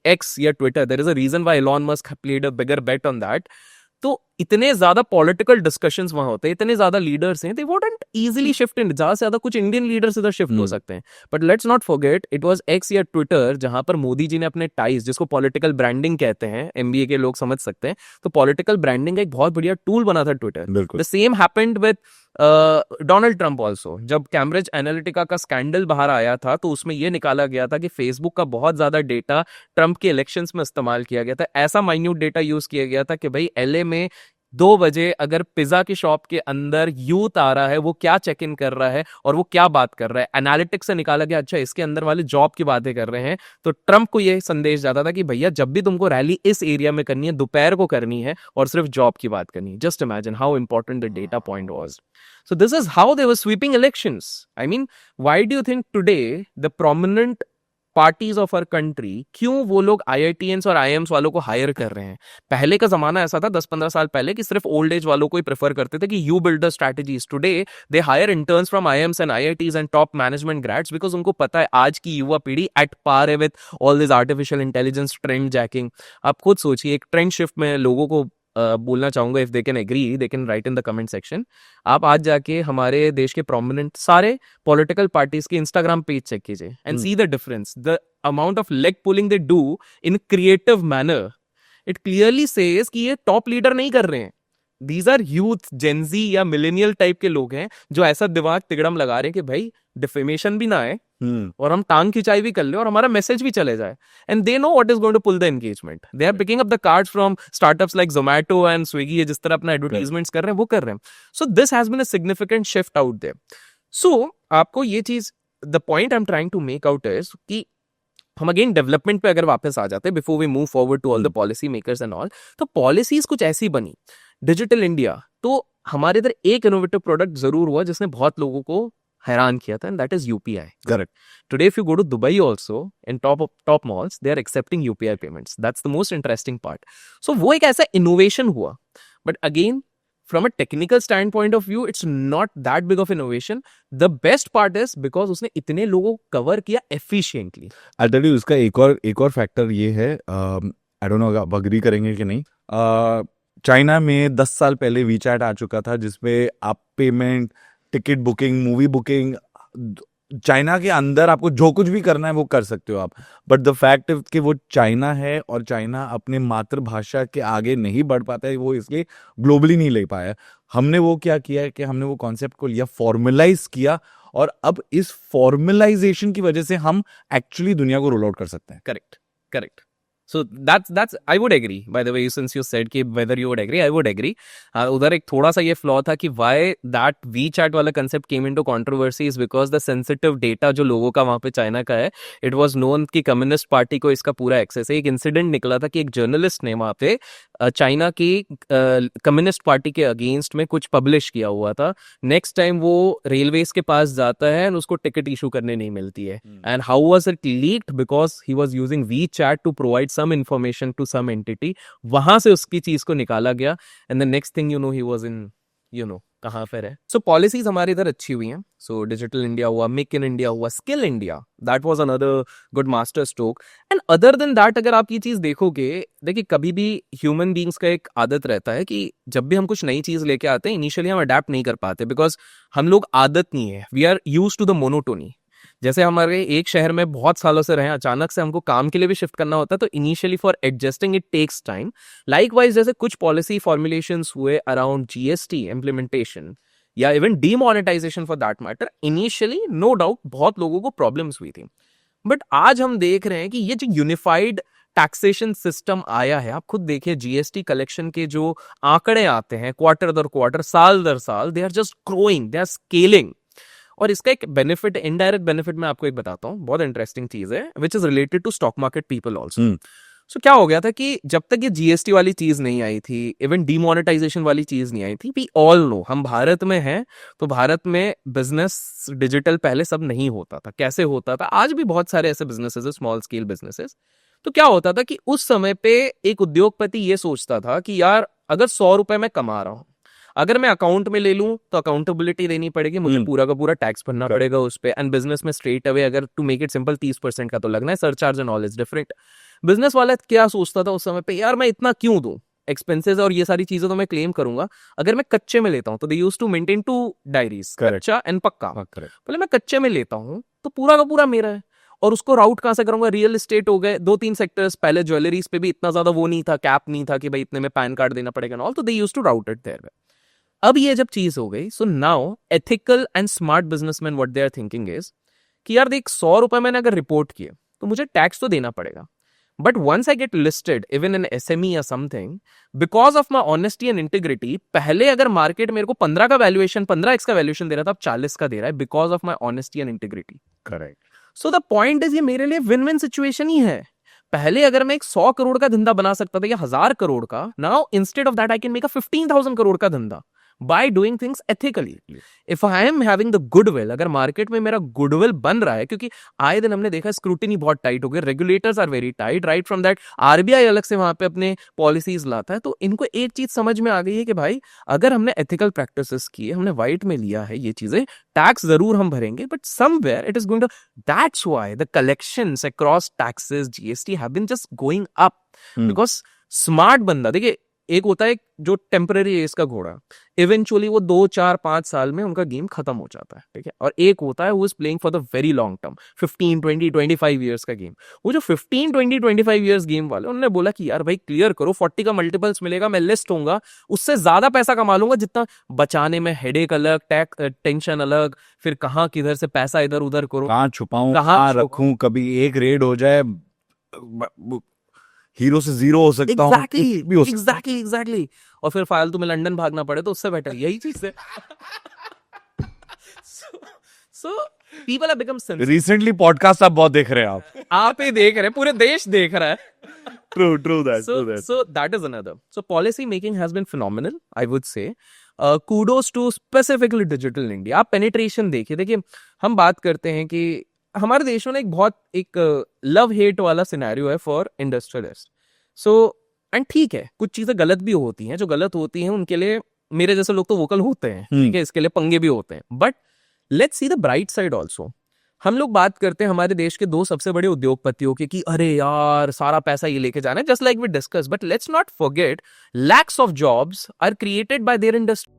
X या Twitter, there is a reason why Elon Musk played a bigger bet on that. तो इतने ज्यादा political discussions वहां होते हैं, इतने ज्यादा लीडर्स हैं, they wouldn't easily shift in, ज्यादा से ज्यादा कुछ इंडियन लीडर्स इधर शिफ्ट हो सकते हैं। But let's not forget it was x या ट्विटर जहां पर मोदी जी ने अपने टाइज, जिसको पॉलिटिकल ब्रांडिंग कहते हैं, एमबीए के लोग समझ सकते हैं, तो पॉलिटिकल ब्रांडिंग का एक बहुत बढ़िया टूल बना था Twitter. The same happened with Donald Trump also. जब कैम्ब्रिज एनालिटिका का स्कैंडल बाहर आया था तो उसमें यह निकाला गया था कि फेसबुक का बहुत ज्यादा डेटा ट्रंप के इलेक्शंस में इस्तेमाल किया गया था। ऐसा माइन्यूट डेटा यूज किया गया था कि भाई एलए में 2 बजे अगर पिज्जा की शॉप के अंदर यूथ आ रहा है, वो क्या चेक इन कर रहा है और वो क्या बात कर रहा है, एनालिटिक्स से निकाला गया अच्छा इसके अंदर वाले जॉब की बातें कर रहे हैं। तो ट्रंप को यह संदेश जाता था कि भैया जब भी तुमको रैली इस एरिया में करनी है, दोपहर को करनी है और सिर्फ जॉब की बात करनी है। Just imagine how important the data point was. So this is how they were sweeping elections. I mean, why do you think today the prominent parties of our country, क्यों वो लोग IITians और IIMs वालों को higher कर रहे हैं? पहले का जमाना ऐसा था 10-15 साल पहले कि सिर्फ ओल्ड एज वालों को ही प्रेफर करते थे कि you build the strategies. Today they hire interns from IIMs and IITs and top management grades, because उनको पता है आज की युवा पीढ़ी एट पार है with all this artificial intelligence trend jacking. आप खुद सोचिए, एक ट्रेंड शिफ्ट में लोगों को बोलना चाहूंगा, if they can agree they can write in the comment section. आप आज जाके हमारे देश के प्रोमिनेंट सारे पॉलिटिकल पार्टीज के इंस्टाग्राम पेज चेक कीजिए and see the difference, the amount of leg pulling they do in creative manner. It clearly says कि ये टॉप लीडर नहीं कर रहे हैं, दीज आर यूथ, जेंजी या मिलेनियल टाइप के लोग हैं जो ऐसा दिमाग तिगड़म लगा रहे हैं कि भाई डिफेमेशन भी ना आए और हम टांग खिंचाई भी कर ले और हमारा मैसेज भी चले जाए। And they know what is going to pull the engagement. They are picking up the cards from startups like Zomato and Swiggy, ये जिस तरह अपना एडवर्टाइजमेंट्स कर रहे हैं वो कर रहे हैं। So this has been a significant shift out there. So आपको ये चीज, the point I am trying to make out is कि हम अगेन डेवलपमेंट पे अगर वापस आ जाते हैं, before we move forward to all the policy makers and all, तो पॉलिसीज कुछ ऐसी बनी, डिजिटल इंडिया। तो हमारे इधर एक इनोवेटिव प्रोडक्ट जरूर हुआ जिसने बहुत लोगों को हैरान किया था, and that is UPI. Correct. Today if you go to Dubai also, in top malls they are accepting UPI payments. That's the most interesting part. So वो एक ऐसा इनोवेशन हुआ, but again from a technical standpoint of view it's not that big of innovation. The best part is because उसने इतने लोगों को cover किया efficiently. I'll tell you, उसका एक और फैक्टर ये है, I don't know आप अग्री करेंगे कि नहीं, चाइना में 10 साल पहले वीचैट आ चुका था जिसपे आप payment, ticket booking, movie booking, China के अंदर आपको जो कुछ भी करना है वो कर सकते हो आप। बट द फैक्ट कि वो चाइना है और चाइना अपने मातृभाषा के आगे नहीं बढ़ पाता है, वो इसलिए ग्लोबली नहीं ले पाया। हमने वो क्या किया है कि हमने वो कॉन्सेप्ट को लिया, फॉर्मलाइज किया, और अब इस फॉर्मलाइजेशन की वजह से हम एक्चुअली दुनिया को रोल आउट कर सकते हैं। Correct. So that's I would agree, by the way, since you said कि whether you would agree, I would agree. उधर एक थोड़ा सा ये फ्लॉ था कि why that WeChat वाला concept came into controversy is because the sensitive data जो लोगों का वहाँ पे चाइना का है, it was known कि कम्युनिस्ट पार्टी को इसका पूरा एक्सेस है। एक इंसिडेंट निकला था कि एक जर्नलिस्ट ने वहाँ पे चाइना की कम्युनिस्ट पार्टी के अगेंस्ट में कुछ पब्लिश किया हुआ था। नेक्स्ट टाइम वो रेलवेज के पास जाता है और उसको टिकट इशू करने नहीं मिलती है। And how was it leaked? Because he was using WeChat to provide some information to some entity. वहां से उसकी चीज को निकाला गया, and the next thing you know he was in, कहां पर है। सो पॉलिसीज हमारे इधर अच्छी हुई हैं। सो डिजिटल इंडिया हुआ, मेक इन इंडिया हुआ, skill India, that was another good master stroke. And other than that अगर आप ये चीज देखोगे, देखिए कभी भी ह्यूमन बींग्स का एक आदत रहता है कि जब भी हम कुछ नई चीज लेके आते हैं, इनिशियली हम अडेप्ट नहीं कर पाते बिकॉज हम लोग आदत नहीं है, we are used to the monotony. जैसे हमारे एक शहर में बहुत सालों से रहे, अचानक से हमको काम के लिए भी शिफ्ट करना होता है, तो initially for adjusting it takes time. Likewise जैसे कुछ पॉलिसी फॉर्मुलेशंस हुए अराउंड GST इम्प्लीमेंटेशन या even demonetization for that matter, initially no doubt बहुत लोगों को प्रॉब्लम्स हुई थी। बट आज हम देख रहे हैं कि ये जो यूनिफाइड टैक्सेशन सिस्टम आया है, आप खुद देखिए GST कलेक्शन के जो आंकड़े आते हैं क्वार्टर दर क्वार्टर, साल दर साल, they are just growing, they are scaling. और इसका एक बेनिफिट, इनडायरेक्ट बेनिफिट मैं आपको एक बताता हूँ, बहुत इंटरेस्टिंग चीज है, which is related to stock market people also. So क्या हो गया था कि जब तक ये GST वाली चीज नहीं आई थी, इवन डीमोनेटाइजेशन वाली चीज नहीं आई थी, वी ऑल नो, हम भारत में हैं तो भारत में बिजनेस डिजिटल पहले सब नहीं होता था। कैसे होता था? आज भी बहुत सारे ऐसे बिजनेसेस है, स्मॉल स्केल बिजनेसेस। तो क्या होता था कि उस समय पे एक उद्योगपति ये सोचता था कि यार अगर 100 रुपए मैं कमा रहा हूं, अगर मैं अकाउंट में ले लूं तो अकाउंटेबिलिटी देनी पड़ेगी, मुझे पूरा का पूरा टैक्स भरना Correct. पड़ेगा उस पे। एंड बिजनेस में स्ट्रेट अवे अगर टू मेक इट सिंपल 30% का तो लगना है, surcharge and all is different. Business वाला क्या सोचता था उस समय पे, यार मैं इतना क्यों दूं, एक्सपेंसेस और ये सारी चीजें तो मैं क्लेम करूंगा, अगर मैं कच्चे में लेता हूं तो they used to maintain 2 diaries, Correct. कच्चा एंड पक्का। हाँ, correct. पहले मैं कच्चे में लेता हूं तो पूरा का पूरा मेरा है, और उसको राउट कहां से करूंगा, रियल एस्टेट हो गए 2-3 सेक्टर्स, पहले ज्वेलरीज पे भी इतना ज्यादा वो नहीं था, कैप नहीं था कि भाई इतने में पैन कार्ड देना पड़ेगा ऑल, तो they used to route it there. अब ये जब चीज हो गई, so now ethical and smart businessman what they are thinking is कि यार देख 100 रुपए मैंने अगर रिपोर्ट किए तो मुझे टैक्स तो देना पड़ेगा, but once I get listed even in SME या something, because of my honesty and integrity, पहले अगर मार्केट मेरे को 15 का वैल्यूएशन 15x का वैल्यूएशन दे रहा था, अब 40 का दे रहा है, because of my honesty and integrity. Correct. So the point is, ये मेरे लिए विन विन सिचुएशन ही है। पहले अगर मैं एक 100 करोड़ का धंधा बना सकता था या 1000 करोड़ का, now instead of that I can make a 15,000 crore का धंधा by doing things ethically. If I am having the goodwill, अगर मार्केट में मेरा गुडविल बन रहा है, क्योंकि आए दिन हमने देखा स्क्रूटिनी बहुत टाइट हो गई, regulators are very tight, right from that RBI अलग से वहां पे अपने पॉलिसीज लाता है, तो इनको एक चीज समझ में आ गई है कि भाई अगर हमने एथिकल प्रैक्टिसेस किए, हमने वाइट में लिया है ये चीजें, टैक्स जरूर हम भरेंगे, but somewhere it is going to, that's why the collections across taxes GST have been just going up, because smart बंदा, देखिए एक होता है जो टेम्पररी एज का घोड़ा, इवेंचुअली वो 2-4-5 साल में उनका गेम खत्म हो जाता है, ठीक है, और एक होता है वो is playing for the very long term, 15-20-25 years का गेम। वो जो 15-20-25 ईयर्स गेम वाले, उन्होंने बोला कि यार भाई क्लियर करो, 40 का मल्टीपल्स मिलेगा, मैं लिस्ट होऊंगा, उससे ज्यादा पैसा कमा लूंगा, जितना बचाने में हेडेक अलग, टेंशन अलग, फिर कहाँ किधर से पैसा इधर उधर करो, कहाँ छुपाऊं, कहाँ कहाँ रखूं, कभी एक रेड हो जाए, हीरो से जीरो हो सकता हूँ, कुछ भी हो सकता है। एग्जैक्टली, और फिर फालतू में लंदन भागना पड़े तो उससे बेटर यही चीज है। So people have become sensitive. Recently podcast आप बहुत देख रहे हैं, आप ही देख रहे हैं, पूरे देश देख रहा है। True that. So that is another. So policy making has been phenomenal, I would say. Kudos to specifically digital India. आप penetration देखिए, हम बात करते हैं कि हमारे देश में एक लव हेट वाला सिनेरियो है फॉर इंडस्ट्रियलिस्ट। सो एंड ठीक है, कुछ चीजें गलत भी होती हैं, जो गलत होती हैं उनके लिए मेरे जैसे लोग तो वोकल होते हैं, ठीक है, इसके लिए पंगे भी होते हैं, but let's see the bright side also. हम लोग बात करते हैं हमारे देश के 2 सबसे बड़े उद्योगपतियों की कि अरे यार सारा पैसा ये लेके जाना है, just like we discuss, but let's not forget lakhs of jobs are created by their industry.